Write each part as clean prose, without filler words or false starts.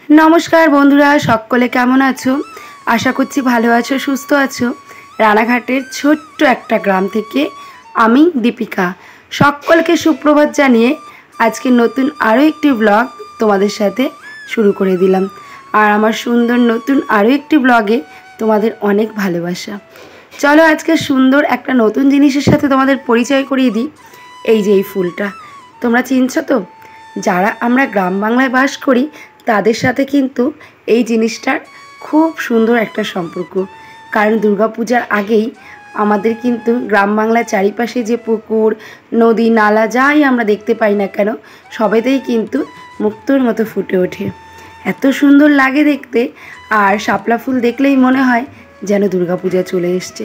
নমস্কার বন্ধুরা, সকলে কেমন আছো? আশা করছি ভালো আছো, সুস্থ আছো। রানাঘাটের ছোট্ট একটা গ্রাম থেকে আমি দীপিকা সকলকে সুপ্রভাত জানিয়ে আজকে নতুন আরও একটি ব্লগ তোমাদের সাথে শুরু করে দিলাম। আর আমার সুন্দর নতুন আরও একটি ব্লগে তোমাদের অনেক ভালোবাসা। চলো আজকে সুন্দর একটা নতুন জিনিসের সাথে তোমাদের পরিচয় করিয়ে দিই। এই যে এই ফুলটা তোমরা চিনছো তো? যারা আমরা গ্রাম বাংলায় বাস করি তাদের সাথে কিন্তু এই জিনিসটার খুব সুন্দর একটা সম্পর্ক। কারণ দুর্গাপূজার আগেই আমাদের কিন্তু গ্রাম বাংলার চারিপাশে যে পুকুর, নদী, নালা যাই আমরা দেখতে পাই না কেন, সবেতেই কিন্তু মুক্তোর মতো ফুটে ওঠে। এত সুন্দর লাগে দেখতে। আর শাপলা ফুল দেখলেই মনে হয় যেন দুর্গাপূজা চলে এসছে।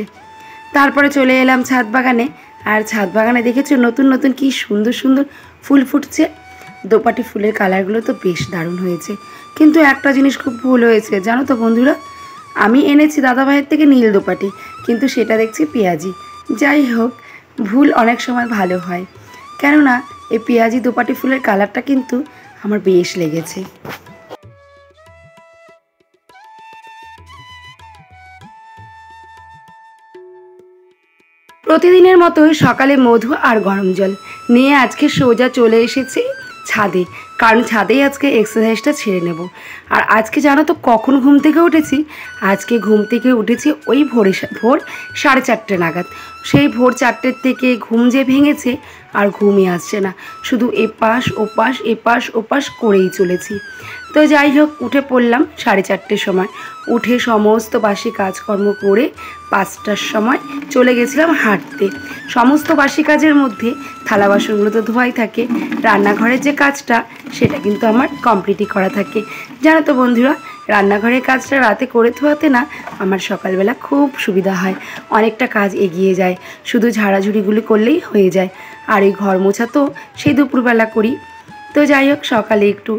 তারপরে চলে এলাম ছাদ বাগানে। আর ছাদ বাগানে দেখেছো নতুন নতুন কি সুন্দর সুন্দর ফুল ফুটছে। দোপাটি ফুলের কালারগুলো তো বেশ দারুণ হয়েছে, কিন্তু একটা জিনিস খুব ভুল হয়েছে জানো তো বন্ধুরা। আমি এনেছি দাদাভাইয়ের থেকে নীল দোপাটি, কিন্তু সেটা দেখছি পেঁয়াজি। যাই হোক, ভুল অনেক সময় ভালো হয়, কেননা এই পেঁয়াজি দোপাটি ফুলের কালারটা কিন্তু আমার বেশ লেগেছে। প্রতিদিনের মতোই সকালে মধু আর গরম জল নিয়ে আজকে সোজা চলে এসেছি ছাদে। কারণ ছাদেই আজকে এক্সারসাইজটা ছেড়ে নেব। আর আজকে জানো তো কখন ঘুম থেকে উঠেছি? আজকে ঘুম থেকে উঠেছি ওই ভোর 4:30 নাগাদ। সেই ভোর 4টের থেকে ঘুম যে ভেঙেছে আর ঘুমই আসছে না, শুধু এপাশ ওপাশ এপাশ ওপাশ করেই চলেছি। তো যাই হোক, উঠে পড়লাম 4:30 সময়। উঠে সমস্ত বাসি কাজকর্ম করে 5টার সময় চলে গেছিলাম হাঁটতে। সমস্ত বাসি কাজের মধ্যে থালা বাসনগুলো তো ধোয়াই থাকে, রান্নাঘরের যে কাজটা সেটা কিন্তু আমার কমপ্লিটই করা থাকে। জানো তো বন্ধুরা, রান্নাঘরের কাজটা রাতে করে ধোয়াতে না আমার সকালবেলা খুব সুবিধা হয়, অনেকটা কাজ এগিয়ে যায়। শুধু ঝাড়াঝুড়িগুলি করলেই হয়ে যায়। আর এই ঘর মোছা তো সেই দুপুরবেলা করি। তো যাই হোক, সকালে একটু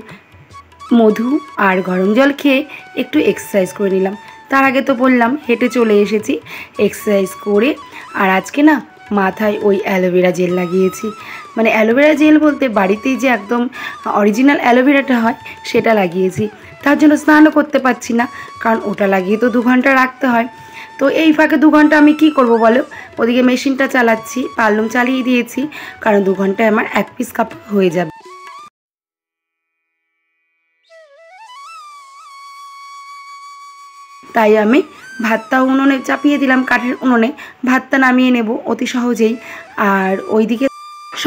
মধু আর গরম জল খেয়ে একটু এক্সারসাইজ করে নিলাম। তার আগে তো বললাম হেঁটে চলে এসেছি এক্সারসাইজ করে। আর আজকে না মাথায় ওই অ্যালোভেরা জেল লাগিয়েছি। মানে অ্যালোভেরা জেল বলতে বাড়িতেই যে একদম অরিজিনাল অ্যালোভেরাটা হয় সেটা লাগিয়েছি। তার জন্য স্নানও করতে পারছি না, কারণ ওটা লাগিয়ে তো 2 ঘন্টা রাখতে হয়। তো এই ফাঁকে 2 ঘন্টা আমি কি করব বলো? ওদিকে মেশিনটা চালাচ্ছি, পারলুম চালিয়ে দিয়েছি, কারণ 2 ঘন্টায় আমার 1 পিস কাপড় হয়ে যাবে। তাই আমি ভাতটা উনুনে চাপিয়ে দিলাম, কাঠের উনুনে ভাতটা নামিয়ে নেব অতি সহজেই। আর ওইদিকে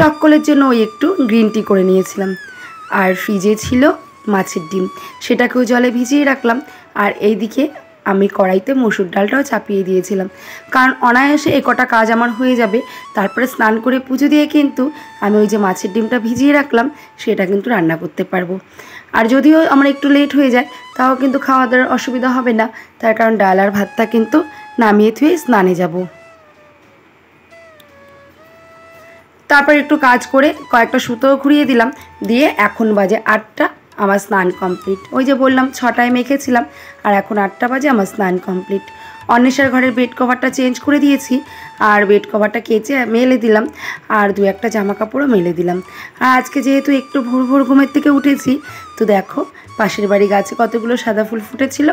সকলের জন্য ওই একটু গ্রিন টি করে নিয়েছিলাম। আর ফ্রিজে ছিল মাছের ডিম, সেটাকেও জলে ভিজিয়ে রাখলাম। আর এইদিকে আমি কড়াইতে মসুর ডালটাও চাপিয়ে দিয়েছিলাম, কারণ অনায়াসে এ কটা কাজ আমার হয়ে যাবে। তারপরে স্নান করে পুজো দিয়ে কিন্তু আমি ওই যে মাছের ডিমটা ভিজিয়ে রাখলাম সেটা কিন্তু রান্না করতে পারবো। আর যদিও আমার একটু লেট হয়ে যায় তাও কিন্তু খাওয়া দাওয়ার অসুবিধা হবে না, তার কারণ ডাল আর ভাতটা কিন্তু নামিয়ে ধুয়ে স্নানে যাব। তারপর একটু কাজ করে কয়েকটা সুতোও ঘুরিয়ে দিলাম, দিয়ে এখন বাজে 8টা, আমার স্নান কমপ্লিট। ওই যে বললাম 6টায় মেখেছিলাম, আর এখন 8টা বাজে আমার স্নান কমপ্লিট। অন্বেষার ঘরের বেড কভারটা চেঞ্জ করে দিয়েছি, আর বেড কভারটা কেচে মেলে দিলাম, আর 2-1টা জামা কাপড়ও মেলে দিলাম। আর আজকে যেহেতু একটু ভোর ভোর ঘুমের থেকে উঠেছি, তো দেখো পাশের বাড়ি গাছে কতগুলো সাদা ফুল ফুটেছিল।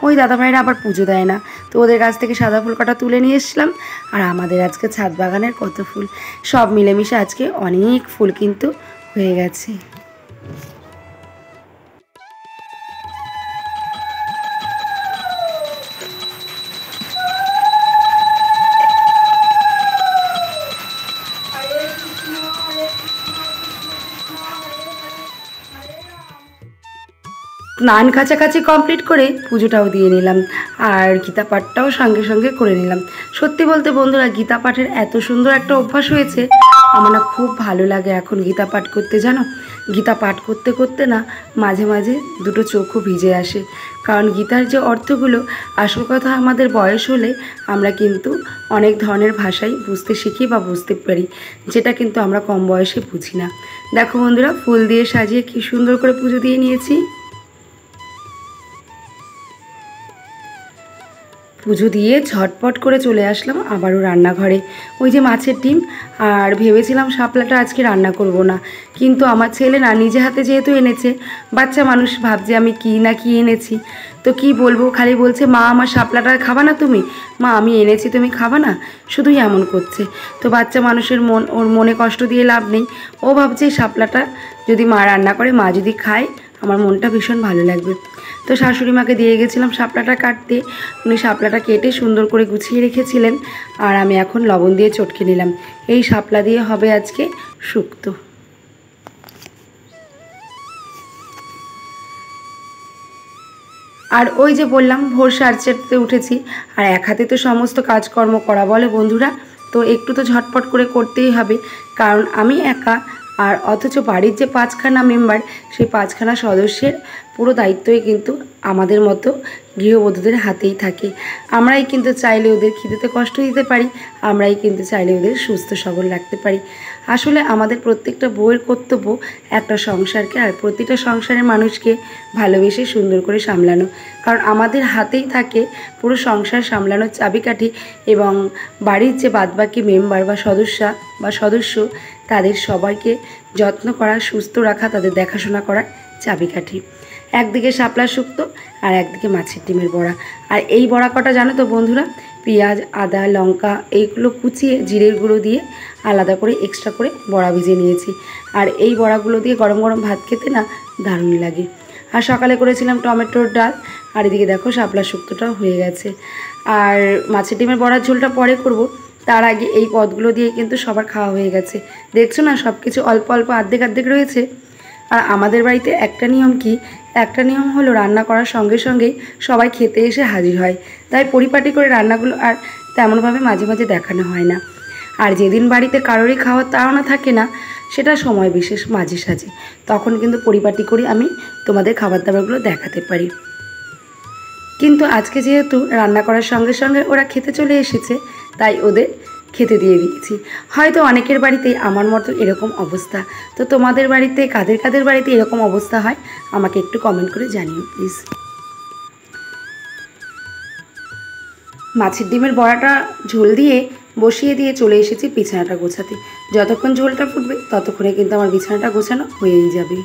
ওই দাদাভাইরা আবার পুজো দেয় না, তো ওদের গাছ থেকে সাদা ফুল কটা তুলে নিয়ে এসলাম। আর আমাদের আজকে ছাদ বাগানের কত ফুল, সব মিলেমিশে আজকে অনেক ফুল কিন্তু হয়ে গেছে। স্নান কাছাকাছি কমপ্লিট করে পুজোটাও দিয়ে নিলাম, আর গীতা পাঠটাও সঙ্গে সঙ্গে করে নিলাম। সত্যি বলতে বন্ধুরা, গীতা পাঠের এত সুন্দর একটা অভ্যাস হয়েছে, আমার না খুব ভালো লাগে এখন গীতা পাঠ করতে। জানো, গীতা পাঠ করতে করতে না মাঝে মাঝে দুটো চোখও ভিজে আসে, কারণ গীতার যে অর্থগুলো, আসল কথা আমাদের বয়স হলে আমরা কিন্তু অনেক ধরনের ভাষাই বুঝতে শিখি বা বুঝতে পারি, যেটা কিন্তু আমরা কম বয়সে বুঝি না। দেখো বন্ধুরা, ফুল দিয়ে সাজিয়ে কি সুন্দর করে পুজো দিয়ে নিয়েছি। পুজো দিয়ে ঝটপট করে চলে আসলাম আবারও রান্নাঘরে। ওই যে মাছের ডিম, আর ভেবেছিলাম শাপলাটা আজকে রান্না করব না, কিন্তু আমার ছেলে না নিজে হাতে যেহেতু এনেছে, বাচ্চা মানুষ ভাবছে আমি কি না কি এনেছি, তো কি বলবো, খালি বলছে মা আমার শাপলাটা খাবা না তুমি, মা আমি এনেছি তুমি খাবা না, শুধুই এমন করছে। তো বাচ্চা মানুষের মন, ওর মনে কষ্ট দিয়ে লাভ নেই। ও ভাবছে শাপলাটা যদি মা রান্না করে, মা যদি খায়, আমার মনটা ভীষণ ভালো লাগবে। তো শাশুড়ি মাকে দিয়ে গেছিলাম শাপলাটা কাটতে, উনি শাপলাটা কেটে সুন্দর করে গুছিয়ে রেখেছিলেন, আর আমি এখন লবণ দিয়ে চটকে নিলাম। এই শাপলা দিয়ে হবে আজকে শুক্তো। আর ওই যে বললাম ভোর 4:30 উঠেছি, আর এক হাতে তো সমস্ত কাজকর্ম করা বলে বন্ধুরা, তো একটু তো ঝটপট করে করতেই হবে, কারণ আমি একা, আর অথচ বাড়ির যে 5খানা মেম্বার, সেই 5খানা সদস্যের পুরো দায়িত্বই কিন্তু আমাদের মতো গৃহবধূদের হাতেই থাকে। আমরাই কিন্তু চাইলে ওদের খিদেতে কষ্ট দিতে পারি, আমরাই কিন্তু চাইলে ওদের সুস্থ সবল রাখতে পারি। আসলে আমাদের প্রত্যেকটা বউয়ের কর্তব্য একটা সংসারকে আর প্রতিটা সংসারের মানুষকে ভালোবেসে সুন্দর করে সামলানো, কারণ আমাদের হাতেই থাকে পুরো সংসার সামলানোর চাবিকাঠি, এবং বাড়ির যে বাদবাকি মেম্বার বা সদস্য তাদের সবাইকে যত্ন করা, সুস্থ রাখা, তাদের দেখাশোনা করার চাবিকাঠি। একদিকে শাপলা শুক্তো আর একদিকে মাছের ডিমের বড়া। আর এই বড়া কটা জানো তো বন্ধুরা, পেঁয়াজ, আদা, লঙ্কা এইগুলো কুচিয়ে জিরের গুঁড়ো দিয়ে আলাদা করে এক্সট্রা করে বড়া ভেজে নিয়েছি। আর এই বড়াগুলো দিয়ে গরম গরম ভাত খেতে না দারুণ লাগে। আর সকালে করেছিলাম টমেটোর ডাল, আর এদিকে দেখো শাপলা শুক্তোটাও হয়ে গেছে। আর মাছের ডিমের বড়ার ঝোলটা পরে করব, তার আগে এই পদগুলো দিয়ে কিন্তু সবার খাওয়া হয়ে গেছে। দেখছো না সব কিছু অল্প অল্প অর্ধেক রয়েছে। আর আমাদের বাড়িতে একটা নিয়ম হলো রান্না করার সঙ্গে সঙ্গেই সবাই খেতে এসে হাজির হয়, তাই পরিপাটি করে রান্নাগুলো আর তেমনভাবে মাঝে মাঝে দেখানো হয় না। আর যেদিন বাড়িতে কারোরই খাওয়ার তাড়না থাকে না, সেটা সময় বিশেষ মাঝে সাঝে, তখন কিন্তু পরিপাটি করে আমি তোমাদের খাবার দাবারগুলো দেখাতে পারি। কিন্তু আজকে যেহেতু রান্না করার সঙ্গে সঙ্গে ওরা খেতে চলে এসেছে, তাই ওদের খেতে দিয়ে দিয়েছি। হয়তো অনেকের বাড়িতেই আমার মতো এরকম অবস্থা, তো তোমাদের বাড়িতে কাদের বাড়িতে এরকম অবস্থা হয় আমাকে একটু কমেন্ট করে জানিও প্লিজ। মাছের ডিমের বড়াটা ঝোল দিয়ে বসিয়ে দিয়ে চলে এসেছি বিছানাটা গোছাতে। যতক্ষণ ঝোলটা ফুটবে ততক্ষণে কিন্তু আমার বিছানাটা গোছানো হয়েই যাবে।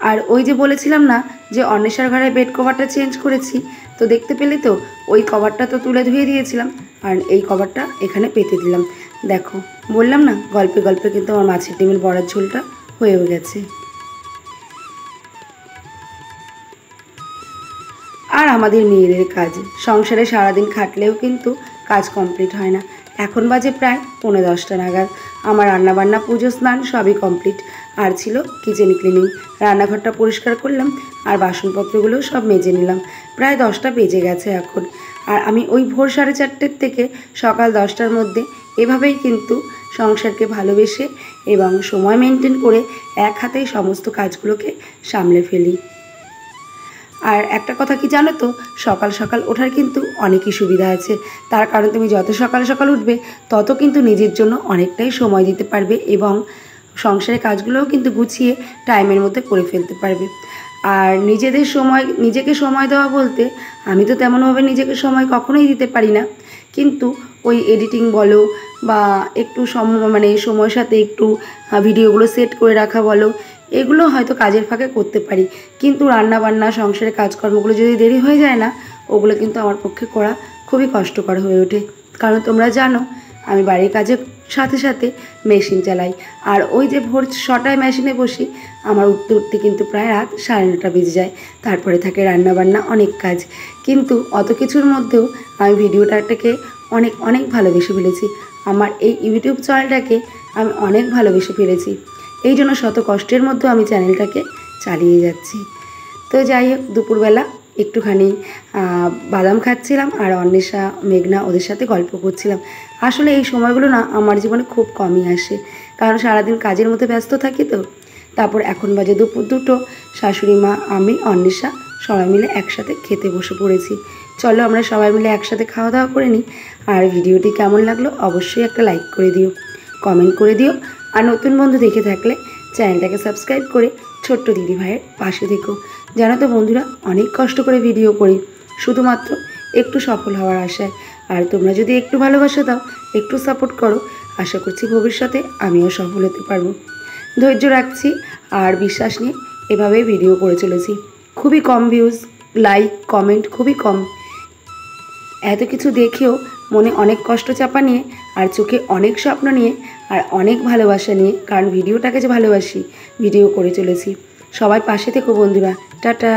আর ওই যে বলেছিলাম না যে অন্বেষার ঘরে বেড কভারটা চেঞ্জ করেছি, তো দেখতে পেলে তো ওই কভারটা তো তুলে ধুয়ে দিয়েছিলাম, আর এই কভারটা এখানে পেতে দিলাম। দেখো বললাম না, গল্পে গল্পে কিন্তু আমার মাছের ডিমের বড়ার ঝোলটা হয়েও গেছে। আর আমাদের মেয়েদের কাজ, সংসারে সারাদিন খাটলেও কিন্তু কাজ কমপ্লিট হয় না। এখন বাজে প্রায় 10:45 নাগাদ। আমার রান্নাবান্না, পুজো, স্নান সবই কমপ্লিট, আর ছিল কিচেন ক্লিনিং। রান্নাঘরটা পরিষ্কার করলাম, আর বাসনপত্রগুলো সব মেজে নিলাম। প্রায় 10টা বেজে গেছে এখন। আর আমি ওই ভোর 4:30 থেকে সকাল 10টার মধ্যে এভাবেই কিন্তু সংসারকে ভালোবেসে এবং সময় মেনটেন করে এক হাতেই সমস্ত কাজগুলোকে সামলে ফেলি। আর একটা কথা কি জানো তো, সকাল সকাল ওঠার কিন্তু অনেকই সুবিধা আছে। তার কারণ তুমি যত সকাল সকাল উঠবে তত কিন্তু নিজের জন্য অনেকটাই সময় দিতে পারবে, এবং সংসারের কাজগুলোও কিন্তু গুছিয়ে টাইমের মধ্যে করে ফেলতে পারবে। আর নিজেকে সময় দেওয়া বলতে, আমি তো তেমনভাবে নিজেকে সময় কখনোই দিতে পারি না, কিন্তু ওই এডিটিং বলো বা একটু সময়ের সাথে একটু ভিডিওগুলো সেট করে রাখা বলো, এগুলো হয়তো কাজের ফাঁকে করতে পারি। কিন্তু রান্নাবান্না, সংসারের কাজকর্মগুলো যদি দেরি হয়ে যায় না, ওগুলো কিন্তু আমার পক্ষে করা খুবই কষ্টকর হয়ে ওঠে। কারণ তোমরা জানো আমি বাড়ির কাজের সাথে সাথে মেশিন চালাই, আর ওই যে ভোর 6টায় মেশিনে বসি, আমার উঠতে উঠতে কিন্তু প্রায় রাত 9:30 বেজে যায়। তারপরে থাকে রান্নাবান্না, অনেক কাজ। কিন্তু অত কিছুর মধ্যেও আমি ভিডিওটাকে অনেক অনেক ভালোবেসে ফেলেছি। আমার এই ইউটিউব চ্যানেলটাকে আমি অনেক ভালোবেসে ফেলেছি, এই জন্য শত কষ্টের মধ্যেও আমি চ্যানেলটাকে চালিয়ে যাচ্ছি। তো যাই হোক, দুপুরবেলা একটুখানি বাদাম খাচ্ছিলাম, আর অন্বেষা, মেঘনা ওদের সাথে গল্প করছিলাম। আসলে এই সময়গুলো না আমার জীবনে খুব কমই আসে, কারণ সারাদিন কাজের মধ্যে ব্যস্ত থাকি। তো তারপর এখন বাজে দুপুর 2টো, শাশুড়ি মা, আমি, অন্বেষা সবাই মিলে একসাথে খেতে বসে পড়েছি। চলো আমরা সবাই মিলে একসাথে খাওয়া দাওয়া করে নিই। আর ভিডিওটি কেমন লাগলো অবশ্যই একটা লাইক করে দিও, কমেন্ট করে দিও, আর নতুন বন্ধু দেখে থাকলে চ্যানেলটাকে সাবস্ক্রাইব করে ছোট্ট দিদি ভাইয়ের পাশে থেকো। জানো তো বন্ধুরা, অনেক কষ্ট করে ভিডিও করি শুধুমাত্র একটু সফল হওয়ার আশায়। আর তোমরা যদি একটু ভালোবাসা দাও, একটু সাপোর্ট করো, আশা করছি ভবিষ্যতে আমিও সফল হতে পারবো। ধৈর্য রাখছি আর বিশ্বাস নিয়ে এভাবেই ভিডিও করে চলেছি। খুবই কম ভিউজ, লাইক, কমেন্ট খুবই কম। এত কিছু দেখেও মনে অনেক কষ্ট চাপা নিয়ে আর চোখে অনেক স্বপ্ন নিয়ে আর অনেক ভালোবাসা নিয়ে, কারণ ভিডিওটাকে যে ভালোবাসি, ভিডিও করে চলেছি। সবাই পাশে থেকো বন্ধুরা। টাটা।